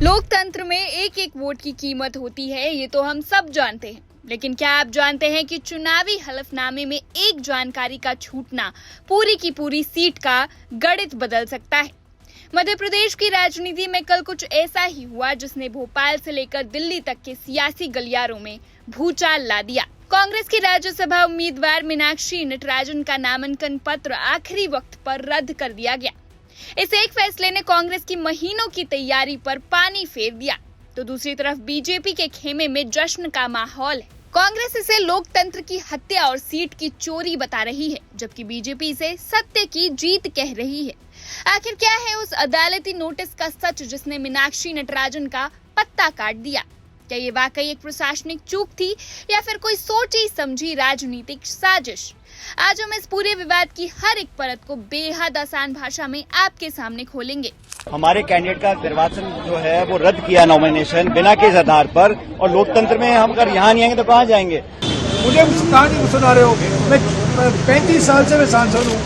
लोकतंत्र में एक एक वोट की कीमत होती है, ये तो हम सब जानते हैं। लेकिन क्या आप जानते हैं कि चुनावी हलफनामे में एक जानकारी का छूटना पूरी की पूरी सीट का गणित बदल सकता है। मध्य प्रदेश की राजनीति में कल कुछ ऐसा ही हुआ जिसने भोपाल से लेकर दिल्ली तक के सियासी गलियारों में भूचाल ला दिया। कांग्रेस की राज्यसभा उम्मीदवार मीनाक्षी नटराजन का नामांकन पत्र आखिरी वक्त पर रद्द कर दिया गया। इस एक फैसले ने कांग्रेस की महीनों की तैयारी पर पानी फेर दिया, तो दूसरी तरफ बीजेपी के खेमे में जश्न का माहौल है। कांग्रेस इसे लोकतंत्र की हत्या और सीट की चोरी बता रही है, जबकि बीजेपी इसे सत्य की जीत कह रही है। आखिर क्या है उस अदालती नोटिस का सच जिसने मीनाक्षी नटराजन का पत्ता काट दिया? क्या ये वाकई एक प्रशासनिक चूक थी या फिर कोई सोची समझी राजनीतिक साजिश? आज हम इस पूरे विवाद की हर एक परत को बेहद आसान भाषा में आपके सामने खोलेंगे। हमारे कैंडिडेट का निर्वाचन जो है वो रद्द किया, नॉमिनेशन बिना किस आधार पर, और लोकतंत्र में हम अगर यहाँ नहीं आएंगे तो कहाँ जाएंगे? मुझे कहानी सुना रहे हो? मैं 35 साल से मैं सांसद हूँ,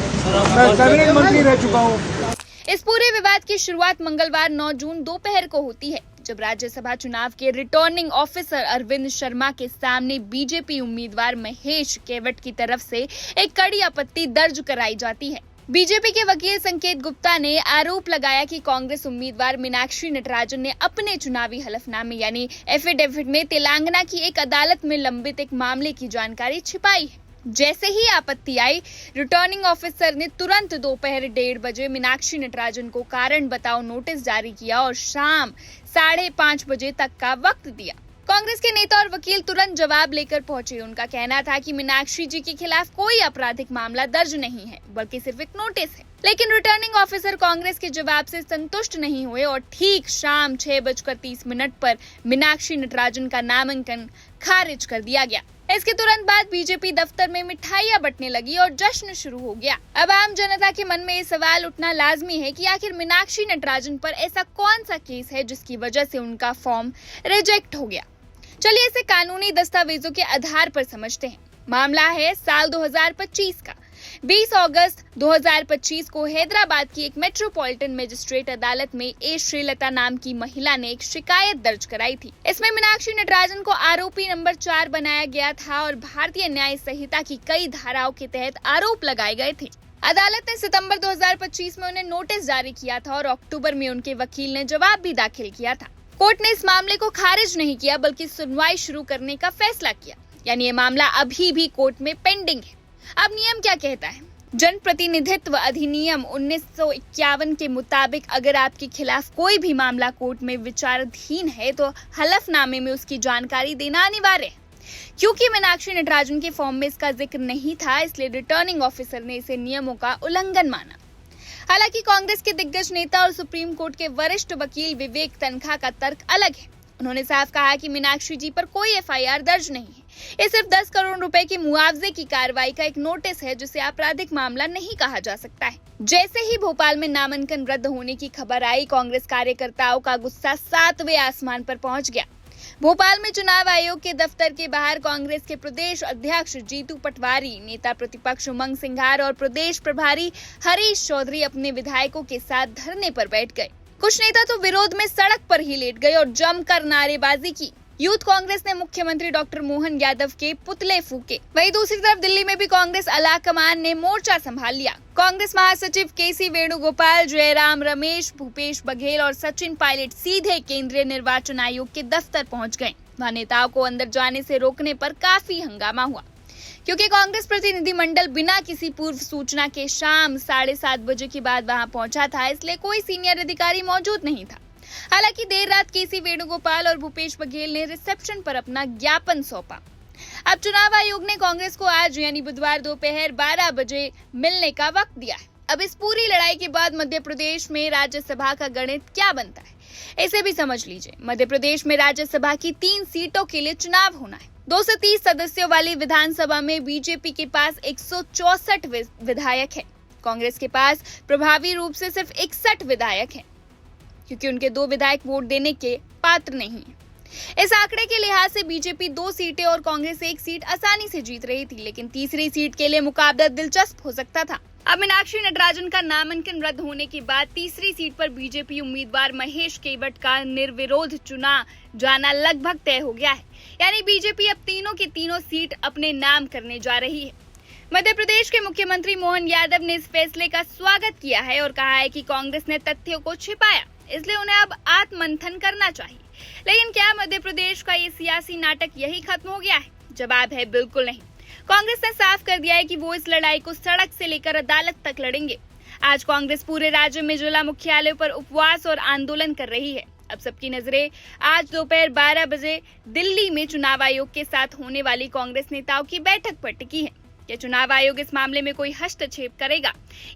मैं कैबिनेट मंत्री रह चुका हूँ। इस पूरे विवाद की शुरुआत मंगलवार 9 जून दोपहर को होती है, जब राज्यसभा चुनाव के रिटर्निंग ऑफिसर अरविंद शर्मा के सामने बीजेपी उम्मीदवार महेश केवट की तरफ से एक कड़ी आपत्ति दर्ज कराई जाती है। बीजेपी के वकील संकेत गुप्ता ने आरोप लगाया कि कांग्रेस उम्मीदवार मीनाक्षी नटराजन ने अपने चुनावी हलफनामे यानी एफिडेविट में तेलंगाना की एक अदालत में लंबित एक मामले की जानकारी छिपाई है। जैसे ही आपत्ति आई, रिटर्निंग ऑफिसर ने तुरंत दोपहर 1:30 बजे मीनाक्षी नटराजन को कारण बताओ नोटिस जारी किया और शाम 5:30 बजे तक का वक्त दिया। कांग्रेस के नेता और वकील तुरंत जवाब लेकर पहुंचे। उनका कहना था कि मीनाक्षी जी के खिलाफ कोई आपराधिक मामला दर्ज नहीं है, बल्कि सिर्फ एक नोटिस है। लेकिन रिटर्निंग ऑफिसर कांग्रेस के जवाब से संतुष्ट नहीं हुए और ठीक शाम 6:30 पर मीनाक्षी नटराजन का नामांकन खारिज कर दिया गया। इसके तुरंत बाद बीजेपी दफ्तर में मिठाइयां बंटने लगी और जश्न शुरू हो गया। अब आम जनता के मन में ये सवाल उठना लाजमी है कि आखिर मीनाक्षी नटराजन पर ऐसा कौन सा केस है जिसकी वजह से उनका फॉर्म रिजेक्ट हो गया। चलिए इसे कानूनी दस्तावेजों के आधार पर समझते हैं। मामला है साल 2025 का। 20 अगस्त 2025 को हैदराबाद की एक मेट्रोपॉलिटन मजिस्ट्रेट अदालत में ए श्रीलता नाम की महिला ने एक शिकायत दर्ज कराई थी। इसमें मीनाक्षी नटराजन को आरोपी नंबर 4 बनाया गया था और भारतीय न्याय संहिता की कई धाराओं के तहत आरोप लगाए गए थे। अदालत ने सितंबर 2025 में उन्हें नोटिस जारी किया था और अक्टूबर में उनके वकील ने जवाब भी दाखिल किया था। कोर्ट ने इस मामले को खारिज नहीं किया, बल्कि सुनवाई शुरू करने का फैसला किया, यानी ये मामला अभी भी कोर्ट में पेंडिंग है। अब नियम क्या कहता है? जनप्रतिनिधित्व अधिनियम 1951 के मुताबिक अगर आपके खिलाफ कोई भी मामला कोर्ट में विचाराधीन है तो हलफनामे में उसकी जानकारी देना अनिवार्य है। क्योंकि मीनाक्षी नटराजन के फॉर्म में इसका जिक्र नहीं था, इसलिए रिटर्निंग ऑफिसर ने इसे नियमों का उल्लंघन माना। हालांकि कांग्रेस के दिग्गज नेता और सुप्रीम कोर्ट के वरिष्ठ वकील विवेक तन्खा का तर्क अलग है। उन्होंने साफ कहा कि मीनाक्षी जी पर कोई एफआईआर दर्ज नहीं है। ये सिर्फ 10 करोड़ रुपए की मुआवजे की कार्रवाई का एक नोटिस है, जिसे आपराधिक मामला नहीं कहा जा सकता है। जैसे ही भोपाल में नामांकन रद्द होने की खबर आई, कांग्रेस कार्यकर्ताओं का गुस्सा 7वें आसमान पर पहुंच गया। भोपाल में चुनाव आयोग के दफ्तर के बाहर कांग्रेस के प्रदेश अध्यक्ष जीतू पटवारी, नेता प्रतिपक्ष उमंग सिंघार और प्रदेश प्रभारी हरीश चौधरी अपने विधायकों के साथ धरने पर बैठ गए। कुछ नेता तो विरोध में सड़क पर ही लेट गए और जमकर नारेबाजी की। यूथ कांग्रेस ने मुख्यमंत्री डॉक्टर मोहन यादव के पुतले फूके। वहीं दूसरी तरफ दिल्ली में भी कांग्रेस आलाकमान ने मोर्चा संभाल लिया। कांग्रेस महासचिव केसी वेणुगोपाल, जयराम रमेश, भूपेश बघेल और सचिन पायलट सीधे केंद्रीय निर्वाचन आयोग के दफ्तर पहुंच गए। वहां नेताओं को अंदर जाने से रोकने पर काफी हंगामा हुआ, क्योंकि कांग्रेस प्रतिनिधिमंडल बिना किसी पूर्व सूचना के शाम 7:30 बजे के बाद वहां पहुंचा था, इसलिए कोई सीनियर अधिकारी मौजूद नहीं था। हालांकि देर रात केसी वेणुगोपाल और भूपेश बघेल ने रिसेप्शन पर अपना ज्ञापन सौंपा। अब चुनाव आयोग ने कांग्रेस को आज यानी बुधवार दोपहर 12 बजे मिलने का वक्त दिया है। अब इस पूरी लड़ाई के बाद मध्य प्रदेश में राज्यसभा का गणित क्या बनता है, इसे भी समझ लीजिए। मध्य प्रदेश में राज्यसभा की 3 सीटों के लिए चुनाव होना है। 230 सदस्यों वाली विधानसभा में बीजेपी के पास 164 विधायक है। कांग्रेस के पास प्रभावी रूप से सिर्फ 61 विधायक हैं, क्योंकि उनके 2 विधायक वोट देने के पात्र नहीं है। इस आंकड़े के लिहाज से बीजेपी 2 सीटें और कांग्रेस 1 सीट आसानी से जीत रही थी, लेकिन तीसरी सीट के लिए मुकाबला दिलचस्प हो सकता था। अब मीनाक्षी नटराजन का नामांकन रद्द होने के बाद तीसरी सीट पर बीजेपी उम्मीदवार महेश केवट का निर्विरोध चुना जाना लगभग तय हो गया है। यानी बीजेपी अब तीनों की तीनों सीट अपने नाम करने जा रही है। मध्य प्रदेश के मुख्यमंत्री मोहन यादव ने इस फैसले का स्वागत किया है और कहा है कि कांग्रेस ने तथ्यों को छिपाया, इसलिए उन्हें अब आत्ममंथन करना चाहिए। लेकिन क्या मध्य प्रदेश का ये सियासी नाटक यही खत्म हो गया है? जवाब है बिल्कुल नहीं। कांग्रेस ने साफ कर दिया है कि वो इस लड़ाई को सड़क से लेकर अदालत तक लड़ेंगे। आज कांग्रेस पूरे राज्य में जिला मुख्यालयों पर उपवास और आंदोलन कर रही है। अब सबकी नजरें आज दोपहर 12 बजे दिल्ली में चुनाव आयोग के साथ होने वाली कांग्रेस नेताओं की बैठक पर टिकी है। क्या चुनाव आयोग इस मामले में कोई हस्तक्षेप करेगा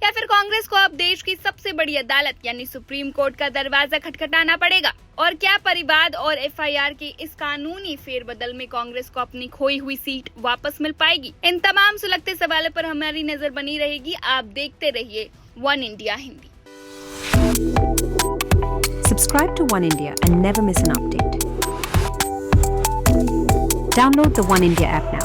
या फिर कांग्रेस को अब देश की सबसे बड़ी अदालत यानी सुप्रीम कोर्ट का दरवाजा खटखटाना पड़ेगा? और क्या परिवाद और एफआईआर के इस कानूनी फेरबदल में कांग्रेस को अपनी खोई हुई सीट वापस मिल पाएगी? इन तमाम सुलगते सवालों पर हमारी नजर बनी रहेगी। आप देखते रहिए one India Hindi. Subscribe to One India and never miss an update. Download the One India app now.